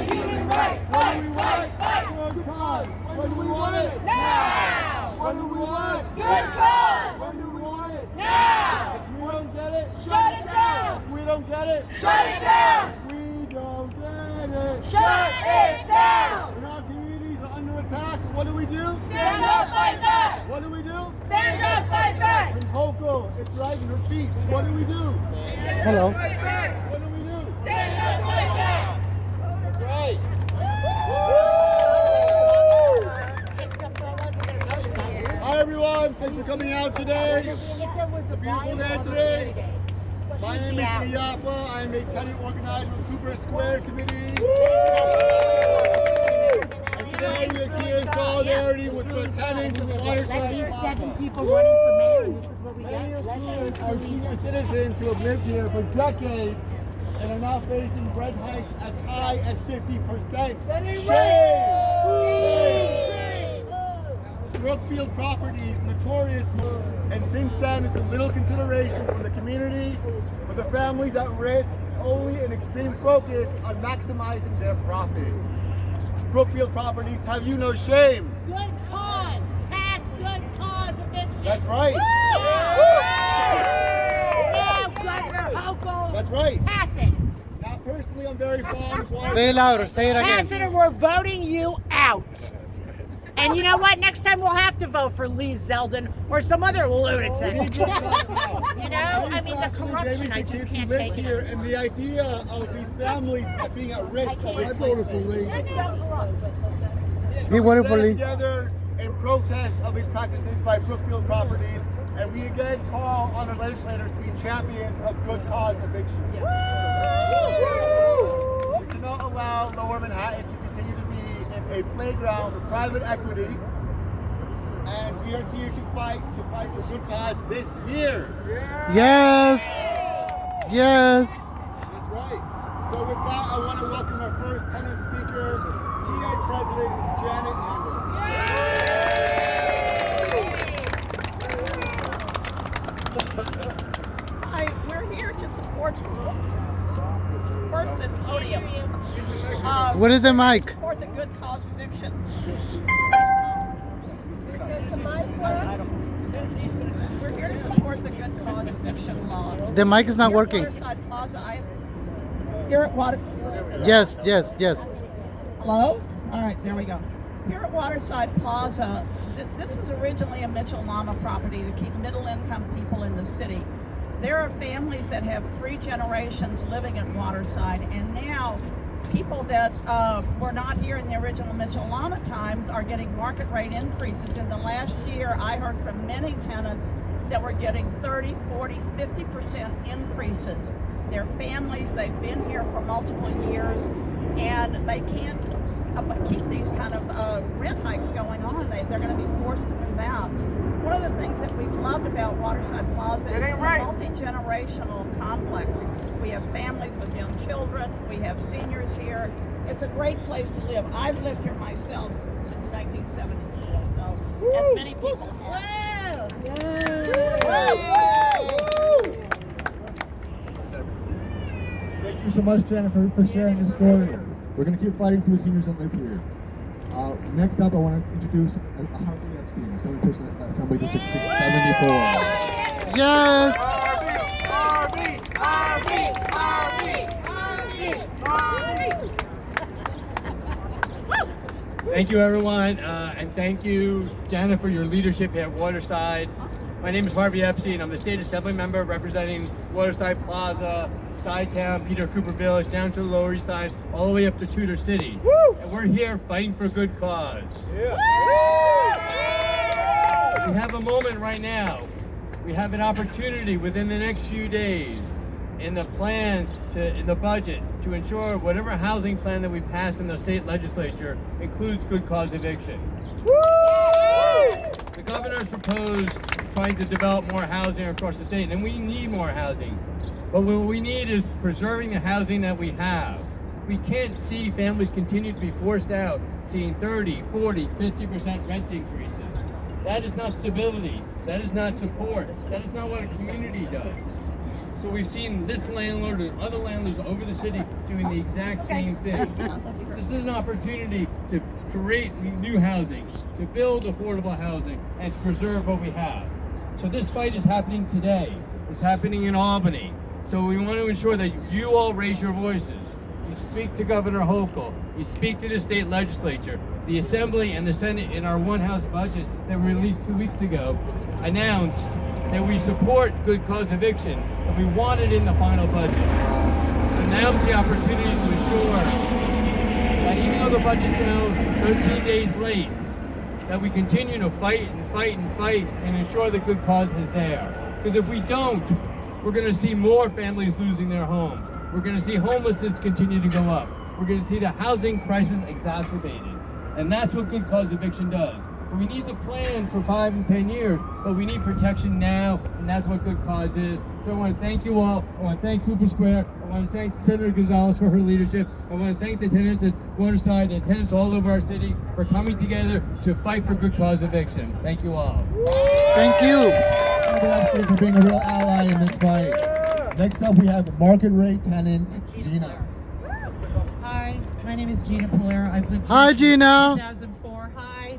human right. What do we want? Good cause. When do we want it? Now. When do we want it? Good cause. When do we want it? Now. If we don't get it, Shut it down. If we don't get it, Shut it down. we don't get it. Shut it down. When our communities are under attack, what do we do? Stand up, fight back. What do we do? Stand up, fight back. When Coco is dragging her feet, what do we do? Hello. Fight back. What do we do? Stand up, fight back. That's right. Hi everyone, thanks for coming out today. It's a beautiful day today. My name is Iyapa. I'm a tenant organizer with Cooper Square Committee. And today we are here in solidarity with the tenants of Watergate. Let's see 7 people running for mayor, and this is what we Many get. of Let's you see are senior citizens who have lived here for decades and are now facing rent hikes as high as 50%. That ain't Shame! Brookfield Properties, notorious, and since then there's been little consideration from the community, for the families at risk, only an extreme focus on maximizing their profits. Brookfield Properties have you no shame. good cause. Pass good cause eviction. That's right. Now, good Coco. That's right. Pass it. Now, personally, I'm very fond of Watergate. Say it louder, say it Pass again. it, and we're voting you out. And you know what? Next time we'll have to vote for Lee Zeldin or some other lunatic. You know, I mean, the corruption, I just can't take here, it. and the idea of these families being at risk of displacement. He voted for Stand Lee. together in protest of these practices by Brookfield Properties, and we again call on the legislators to be champions of good cause eviction. We cannot allow Lower Manhattan to continue to be a playground for private equity, and we are here to fight for good cause this year. Yes. Yes. That's right. So with that, I want to welcome our first tenant speaker, TA President Janet Angle. Hi, we're here to support first this podium. What is the mic? Support the good cause eviction. We're here to support the good cause eviction law. The mic is not Here at working. Waterside Plaza, here at Water. Yes, yes, yes. Hello? All right, there we go. Here at Waterside Plaza, this was originally a Mitchell-Lama property to keep middle-income people in the city. There are families that have 3 generations living at Waterside, and now people that were not here in the original Mitchell-Lama times are getting market rate increases. In the last year, I heard from many tenants that were getting 30, 40, 50% increases. Their families, they've been here for multiple years, and they can't keep these kind of rent hikes going on. They're going to be forced to move out. One of the things that we've loved about Waterside Plaza is it's a multi-generational complex. We have families with young children. We have seniors here. It's a great place to live. I've lived here myself since 1974, so as many people have. Thank you so much, Jennifer, for sharing your story. We're going to keep fighting for the seniors that live here. Next up, I want to introduce Harvey Epstein, Assembly District 674. Yes. Thank you, everyone, and thank you, Janet, for your leadership here at Waterside. My name is Harvey Epstein. I'm the state assembly member representing Waterside Plaza, Skytown, Peter Cooper Village, down to the Lower East Side, all the way up to Tudor City. Woo! And we're here fighting for a good cause. Yeah. We have a moment right now. We have an opportunity within the next few days in the plan, in the budget, to ensure whatever housing plan that we pass in the state legislature includes good cause eviction. Woo! The governor's proposed trying to develop more housing across the state, and we need more housing. But what we need is preserving the housing that we have. We can't see families continue to be forced out, seeing 30, 40, 50% rent increases. That is not stability. That is not support. That is not what a community does. So we've seen this landlord and other landlords over the city do doing the exact same thing. This is an opportunity to create new housing, to build affordable housing, and to preserve what we have. So this fight is happening today. It's happening in Albany. So we want to ensure that you all raise your voices. You speak to Governor Hochul. You speak to the state legislature. The Assembly and the Senate in our one-house budget that we released 2 weeks ago announced that we support good cause eviction, and we want it in the final budget. So now's the opportunity to ensure that even though the budget's now 13 days late, that we continue to fight and fight and fight and ensure that good cause is there. Because if we don't, we're going to see more families losing their homes. We're going to see homelessness continue to go up. We're going to see the housing crisis exacerbated. And that's what good cause eviction does. But we need the plan for 5 and 10 years, but we need protection now, and that's what good cause is. So I want to thank you all. I want to thank Cooper Square. I want to thank Senator Gonzalez for her leadership. I want to thank the tenants at Waterside and tenants all over our city for coming together to fight for good cause eviction. Thank you all. Thank you. Thank you for being a real ally in this fight. Next up, we have market rate tenant Gina. Hi, my name is Gina Polera. I've lived Hi, here Gina. since 2004. Hi.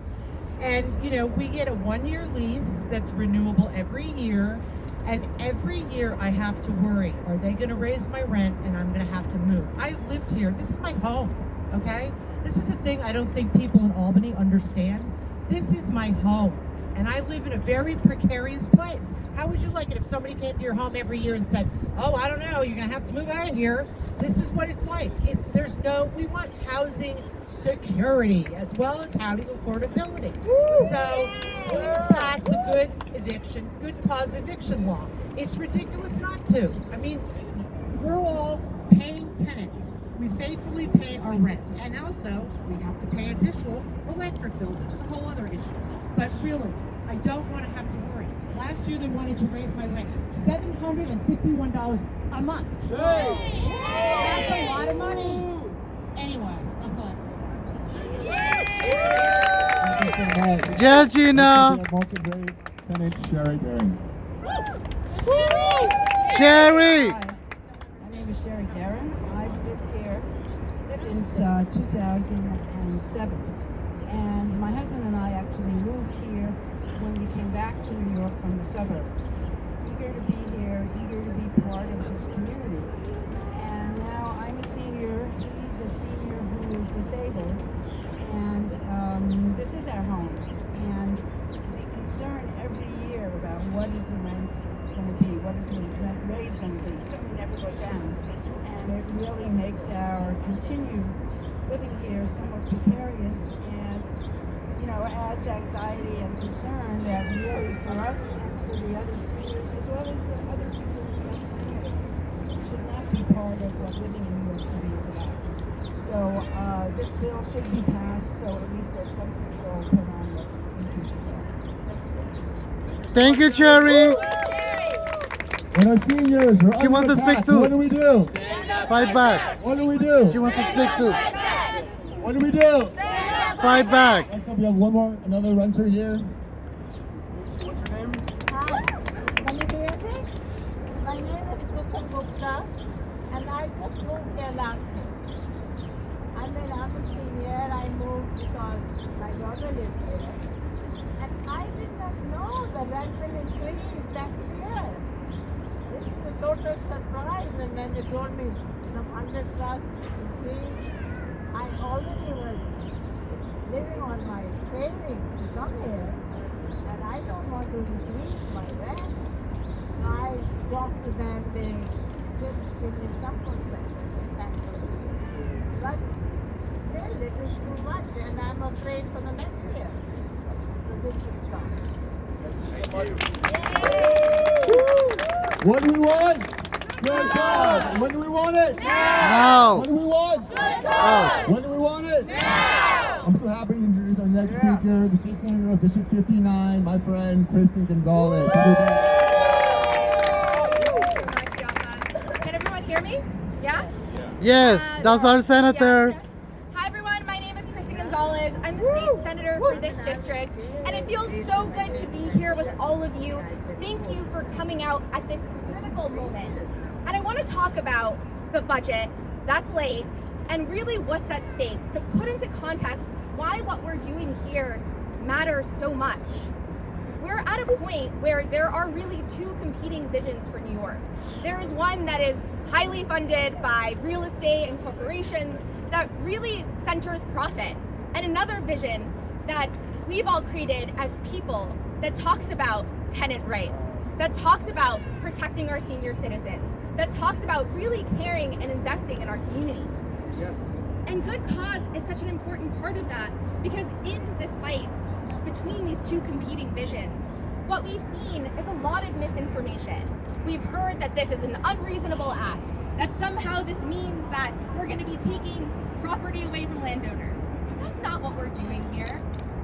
And, you know, we get a 1-year lease that's renewable every year. And every year I have to worry, are they going to raise my rent and I'm going to have to move? I've lived here. This is my home, okay? This is the thing I don't think people in Albany understand. This is my home. And I live in a very precarious place. How would you like it if somebody came to your home every year and said, oh, I don't know, you're gonna have to move out of here. This is what it's like. We want housing security as well as housing affordability. So please pass the good cause eviction law. It's ridiculous not to. I mean, we're all paying tenants. We faithfully pay our rent. And also, we have to pay additional electric bills, which is a whole other issue. But really, I don't want to have to worry. Last year they wanted to raise my rent $751 a month. That's a lot of money. Anyway, that's all I have to say. Thank you so much. Yes, Gina. Market rate tenant Sherry Barron. Sherry. My name is Sherry Darren. I've lived here since 2007. And my husband and I actually moved here when we came back to New York from the suburbs. Eager to be here, eager to be part of this community. And now I'm a senior, he's a senior who is disabled. And this is our home. And the concern every year about what is the rent going to be, what is the rent raise going to be, it certainly never goes down. And it really makes our continued living here somewhat precarious, and adds anxiety and concern that really for us and for the other seniors as well as the other people who are seniors should not be part of what living in New York City is about. So this bill should be passed, so at least there's some control put on what increases are. Thank you, Cherry. When our seniors are She wants to speak too. What do we do? Fight back. What do we do? She wants to speak too. What do we do? Fight back. Next up, we have another renter here. What's your name? Hi, can you hear me? My name is Kusum Gupta, and I just moved here last year. I mean, I'm a senior. I moved because my daughter lives here. And I did not know the rent will increase next year. This is a total surprise. And when they told me some 100 plus increase, I already was living on my savings to come here, and I don't want to increase my rent. So I talked to them, they just give me some concessions, but still it is too much, and I'm afraid for the next year. So this should stop. What do we want? Good cause. When do we want it? Now. What do we want? Us. When do we want it? I'm so happy to introduce our next speaker, the state senator of District 59, my friend Kristen Gonzalez. Can everyone hear me? Yeah? Yes, that's our senator. Yes. Hi everyone, my name is Kristen Gonzalez. I'm the state senator for this district, and it feels so good to be here with all of you. Thank you for coming out at this critical moment. And I want to talk about the budget that's late, and really what's at stake, to put into context why what we're doing here matters so much. We're at a point where there are really two competing visions for New York. There is one that is highly funded by real estate and corporations that really centers profit, and another vision that we've all created as people that talks about tenant rights, that talks about protecting our senior citizens, that talks about really caring and investing in our communities. Yes. And good cause is such an important part of that, because in this fight between these two competing visions, what we've seen is a lot of misinformation. We've heard that this is an unreasonable ask, that somehow this means that we're going to be taking property away from landowners. That's not what we're doing here.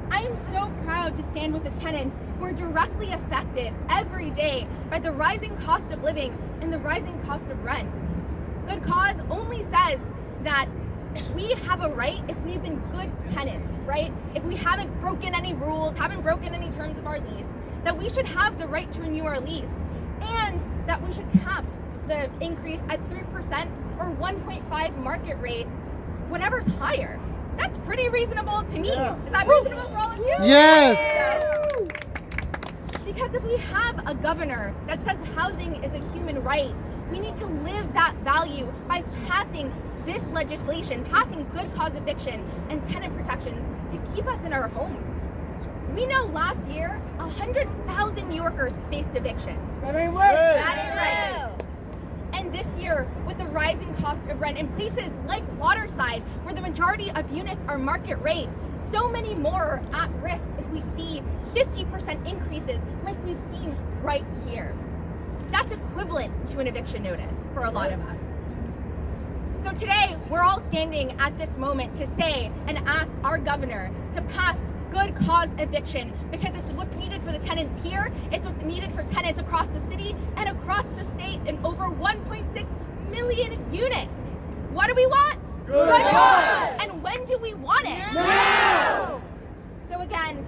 I am so proud to stand with the tenants who are directly affected every day by the rising cost of living and the rising cost of rent. Good cause only says that we have a right if we've been good tenants, right? If we haven't broken any rules, haven't broken any terms of our lease, that we should have the right to renew our lease, and that we should cap the increase at 3% or 1.5 market rate, whatever's higher. That's pretty reasonable to me. Yeah. Is that reasonable for all of you? Yes. Because if we have a governor that says housing is a human right, we need to live that value by passing this legislation, passing good cause eviction and tenant protections to keep us in our homes. We know last year, 100,000 New Yorkers faced eviction. That ain't right. That ain't right. And this year, with the rising cost of rent in places like Waterside, where the majority of units are market rate, so many more are at risk if we see 50% increases like we've seen right here. That's equivalent to an eviction notice for a lot of us. So today, we're all standing at this moment to say and ask our governor to pass good cause eviction, because it's what's needed for the tenants here, it's what's needed for tenants across the city and across the state in over 1.6 million units. What do we want? Good cause! And when do we want it? Now! So again,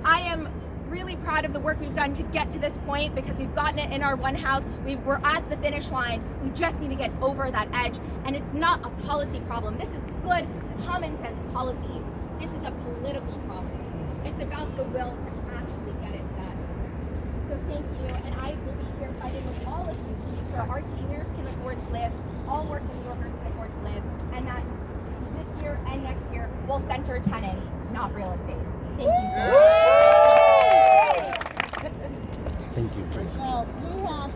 I am really proud of the work we've done to get to this point, because we've gotten it in our one house. We're at the finish line. We just need to get over that edge. And it's not a policy problem. This is good, common sense policy. This is a political problem. It's about the will to actually get it done. So thank you, and I will be here fighting with all of you to make sure our seniors can afford to live, all working New Yorkers can afford to live, and that this year and next year will center tenants, not real estate. Thank you so much. Thank you. Well, we have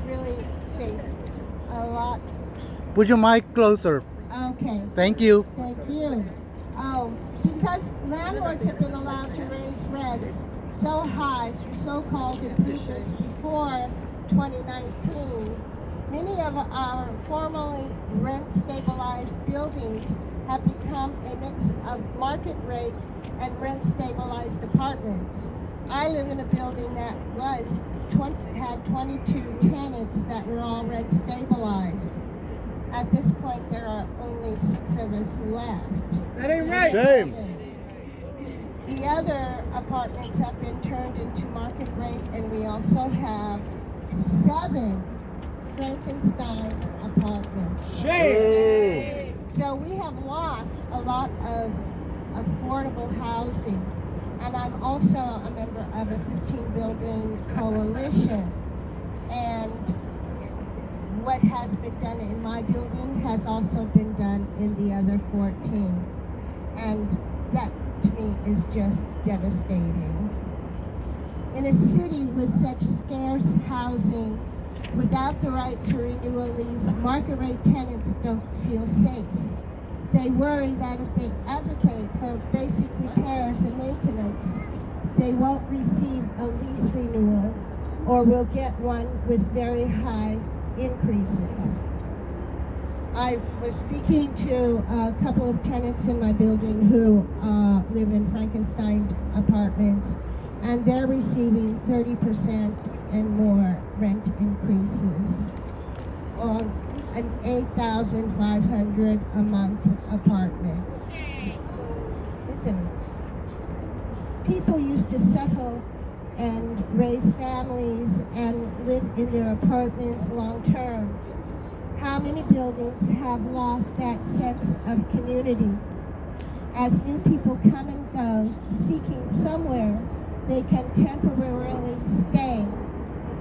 really faced a lot. Put your mic closer. Okay, Thank you. thank you. Because landlords have been allowed to raise rents so high through so-called improvements before 2019, many of our formerly rent-stabilized buildings have become a mix of market rate and rent-stabilized apartments. I live in a building that had 22 tenants that were all rent-stabilized. At this point, there are only 6 of us left. That ain't right. Shame. The other apartments have been turned into market rate, and we also have 7 Frankenstein apartments. Shame. So we have lost a lot of affordable housing. And I'm also a member of a 15-building coalition. And what has been done in my building has also been done in the other 14. And that, to me, is just devastating. In a city with such scarce housing, without the right to renew a lease, market rate tenants don't feel safe. They worry that if they advocate for basic repairs and maintenance, they won't receive a lease renewal or will get one with very high increases. I was speaking to a couple of tenants in my building who live in Frankenstein apartments, and they're receiving 30% and more rent increases on an $8,500 a month apartment. Listen, people used to settle and raise families and live in their apartments long term. How many buildings have lost that sense of community. As new people come and go, seeking somewhere they can temporarily stay,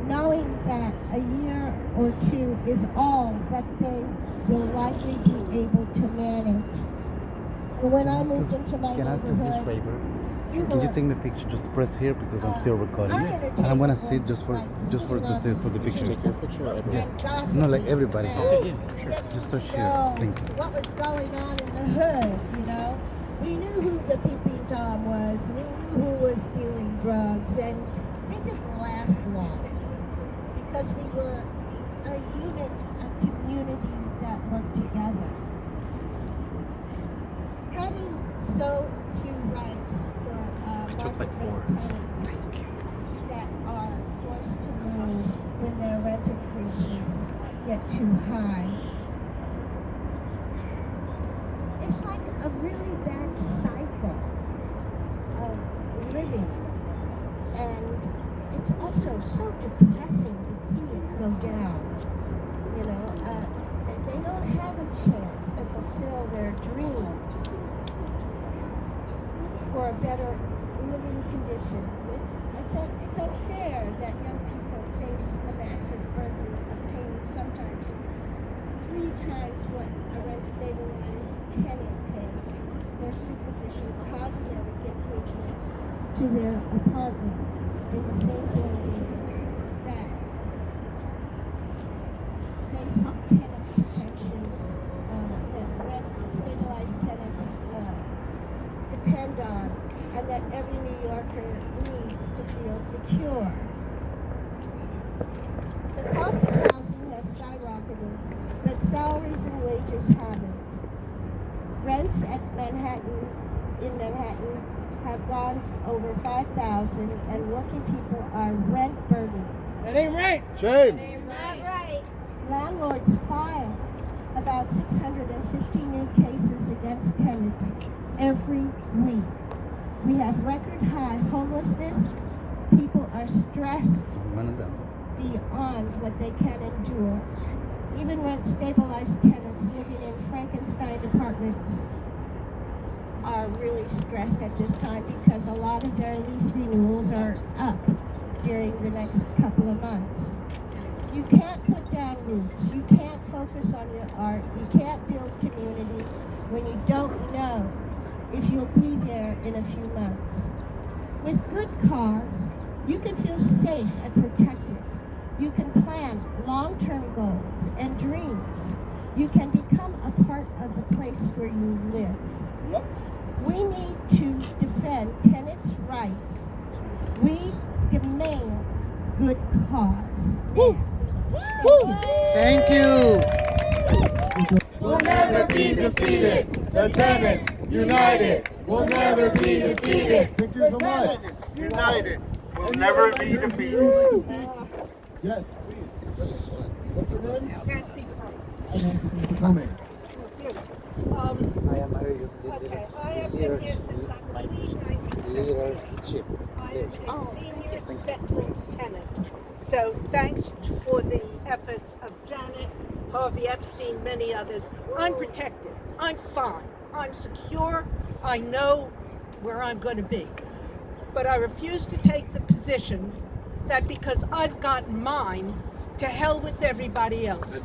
knowing that a year or two is all that they will likely be able to manage. And when I moved into my Can I ask you this neighborhood, favor? you Can you were- take me a picture? Just press here because I'm still recording, I'm gonna and I'm gonna take sit just for the picture. and gossip No, like everybody. and Okay, yeah, sure. getting Just to touch here. know Thank you. What was going on in the hood, you know? We knew who the peeping Tom was. We knew who was dealing drugs, and it didn't last long because we were a unit, a community that worked together. Having so few rights for tenants that are forced to move when their rent increases get too high. It's like a really bad cycle of living, and it's also so depressing to see it go down. You know, they don't have a chance to fulfill their dreams for better living conditions. It's unfair that young people face the massive burden of paying sometimes 3 times what a rent-stabilized tenant pays for superficial cosmetic improvements to their apartment in the same building that basic tenant protections that rent-stabilized tenants depend on, and that every New Yorker needs to feel secure. The cost of housing has skyrocketed, but salaries and wages haven't. Rents in Manhattan have gone over $5,000, and working people are rent burdened. That ain't right. Shame. Not right. Landlords file about 650 new cases against tenants every week. We have record high homelessness. People are stressed One of them. beyond what they can endure. Even rent-stabilized tenants living in Frankenstein apartments are really stressed at this time because a lot of their lease renewals are up during the next couple of months. You can't put down roots. You can't focus on your art. You can't build community when you don't know if you'll be there in a few months. With good cause, you can feel safe and protected. You can plan long-term goals and dreams. You can become a part of the place where you live. We need to defend tenants' rights. We demand good cause. Now. Thank you. We'll never be defeated. The tenants united. We'll never be defeated. Thank you so much. United will never be defeated. Yes, please. What's your name? Nancy. Thank you for coming. I am Mario. Okay, I have been here since I believe 1970. Leadership. I am a senior settling tenant. So thanks for the efforts of Janet, Harvey Epstein, many others. I'm protected. I'm fine. I'm secure. I know where I'm going to be. But I refuse to take the position that because I've got mine, to hell with everybody else.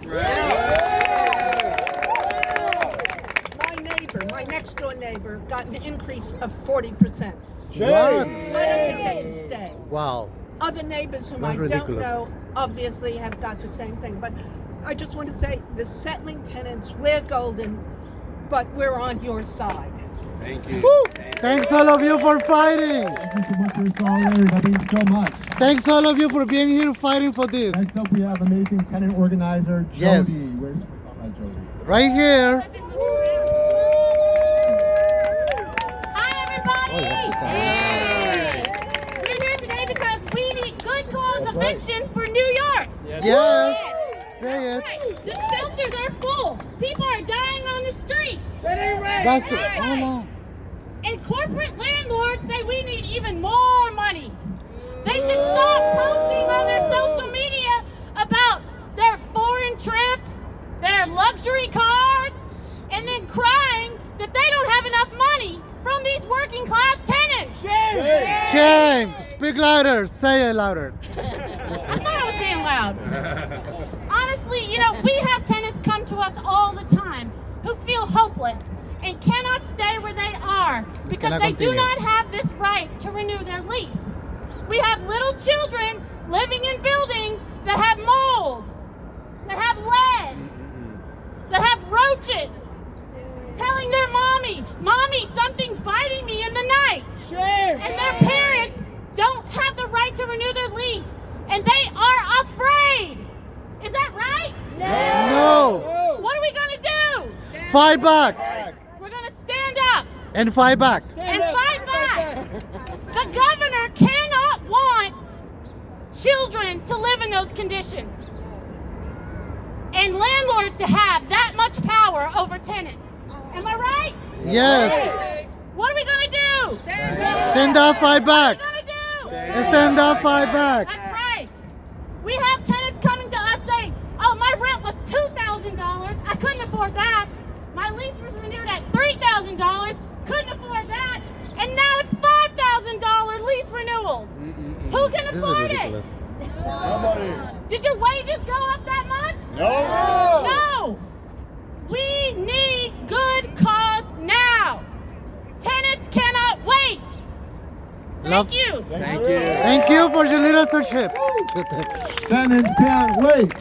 My next door neighbor got an increase of 40%. Shame. I don't think they can stay. Wow. Other neighbors whom That's I ridiculous. don't know obviously have got the same thing. But I just want to say the settling tenants, we're golden, but we're on your side. Thank you. Thanks all of you for fighting. Thank you so much for your solidarity. That means so much. Thanks all of you for being here fighting for this. Next up, we have amazing tenant organizer Jody. Yes. Where's Jody? Right here. Hi, everybody. Oh, that's okay. Hey. We're here today because we need good cause eviction for New York. Yes. Say it. Right. The shelters are full. People are dying on the streets. That ain't right. That's the. Right. Hold on. And corporate landlords say we need even more money. They should stop posting on their social media about their foreign trips, their luxury cars, and then crying that they don't have enough money from these working class tenants. Shame. Speak louder. Say it louder. I thought I was being loud. Honestly, we have tenants come to us all the time who feel hopeless and cannot stay where they are because they do not have this right to renew their lease. We have little children living in buildings that have mold, that have lead, that have roaches, telling their mommy, something's biting me in the night. And their parents don't have the right to renew their lease, and they are afraid. Is that right? No. What are we going to do? Fight back. We're going to stand up And fight back. and fight back. The governor cannot want children to live in those conditions and landlords to have that much power over tenants. Am I right? Yes. What are we going to do? Stand up, fight back. What are we going to do? Stand up, fight back. That's right. We have tenants coming to us saying, oh, my rent was $2,000. I couldn't afford that. My lease was renewed at $3,000. Couldn't afford that. And now it's $5,000 lease renewals. Who can This is afford it? ridiculous. Nobody. Did your wages go up that much? No. No. We need good cause now. Tenants cannot wait. Love- Thank you. Thank you for your leadership. Tenants can't wait.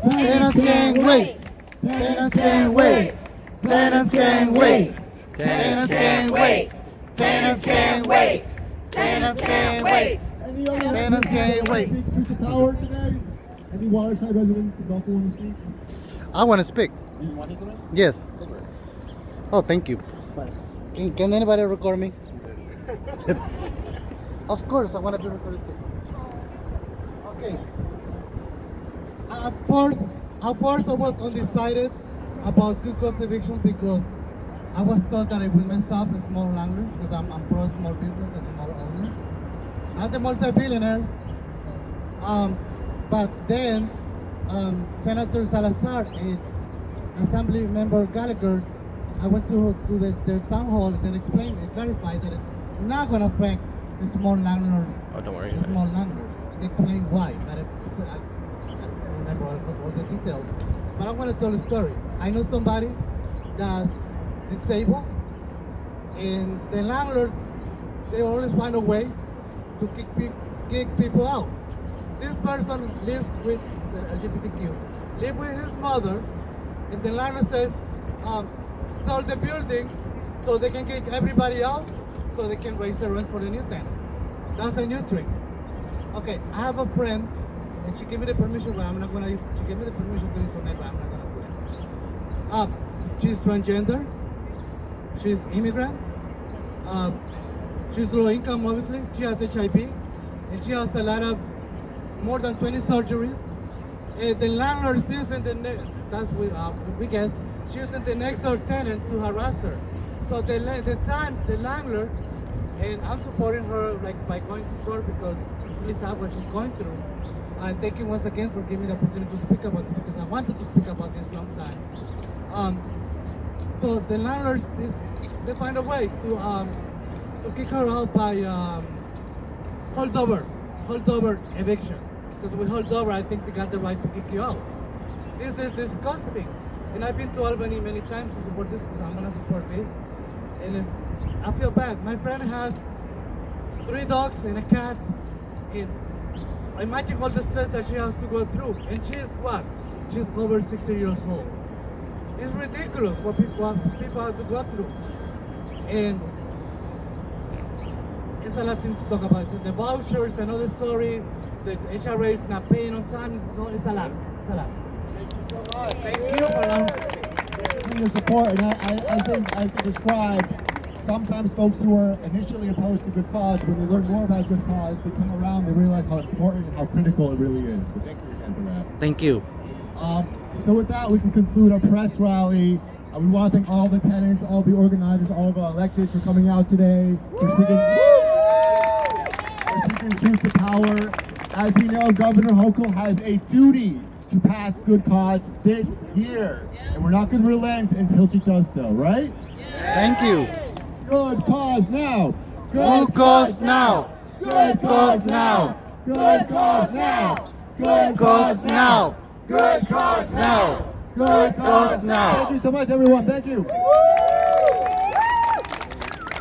Tenants can't wait. Tenants can't wait. Tenants can't wait. Tenants can't wait. Tenants can't wait. Tenants can't wait. Any other Tenants can't wait. Truth to power today? Any Waterside residents who also want to speak? I want to speak. You want to speak? Yes. Oh, thank you. Can anybody record me? Of course, I want to be recorded too. Okay. At first I was undecided about good cause eviction because I was told that I would mess up the small landlords because I'm pro small business and small owners, not the multi-billionaires. But then Senator Salazar and Assembly Member Gallagher, I went to their town hall and then explained and clarified that it's not going to affect the small landlords. Oh, don't worry. The small landlords. They explained why. But I don't remember all the details. But I want to tell a story. I know somebody that's disabled, and the landlord, they always find a way to kick people out. This person lives with LGBTQ, live with his mother, and the landlord says, sell the building so they can kick everybody out, so they can raise the rent for the new tenants. That's a new trick. Okay, I have a friend, and she gave me the permission, but I'm not gonna use. She gave me the permission to use her name, but I'm not gonna put it. She's transgender. She's immigrant. She's low income, obviously. She has HIV, and she has a lot of more than 20 surgeries. The landlord is using that's we guess she's using the next door tenant to harass her. So the landlord, and I'm supporting her like by going to court because it's really sad what she's going through. And thank you once again for giving me the opportunity to speak about this because I wanted to speak about this long time. So the landlords, they find a way to kick her out by holdover eviction. Because with holdover, I think they got the right to kick you out. This is disgusting. And I've been to Albany many times to support this because I'm gonna support this. And I feel bad. My friend has 3 dogs and a cat. And imagine all the stress that she has to go through. And she's what? She's over 60 years old. It's ridiculous what people have to go through. And it's a lot of things to talk about. So the vouchers, another story. The HRA is not paying on time. It's a lot. It's a lot. Thank you so much. Thank you for your support. And I think, as described, sometimes folks who are initially opposed to good cause, when they learn more about good cause, they come around, they realize how important and how critical it really is. So thank you again for that. Thank you. So with that, we can conclude our press rally. We want to thank all the tenants, all the organizers, all of our electeds for coming out today. For speaking truth to power. As we know, Governor Hochul has a duty to pass good cause this year. And we're not going to relent until she does so, right? Thank you. Good cause now. Good cause now. Good cause now. Good cause now. Good cause now. Good cause now. Good cause now. Thank you so much, everyone. Thank you.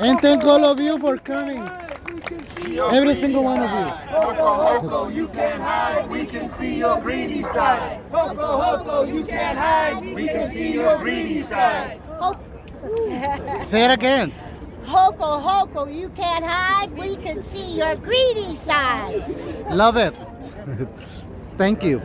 And thank all of you for coming. Every single one of you. Hoko, hoko, you can't hide. We can see your greedy side. Hoko, hoko, you can't hide. We can see your greedy side. Say it again. Hoko, hoko, you can't hide. We can see your greedy side. Love it. Thank you.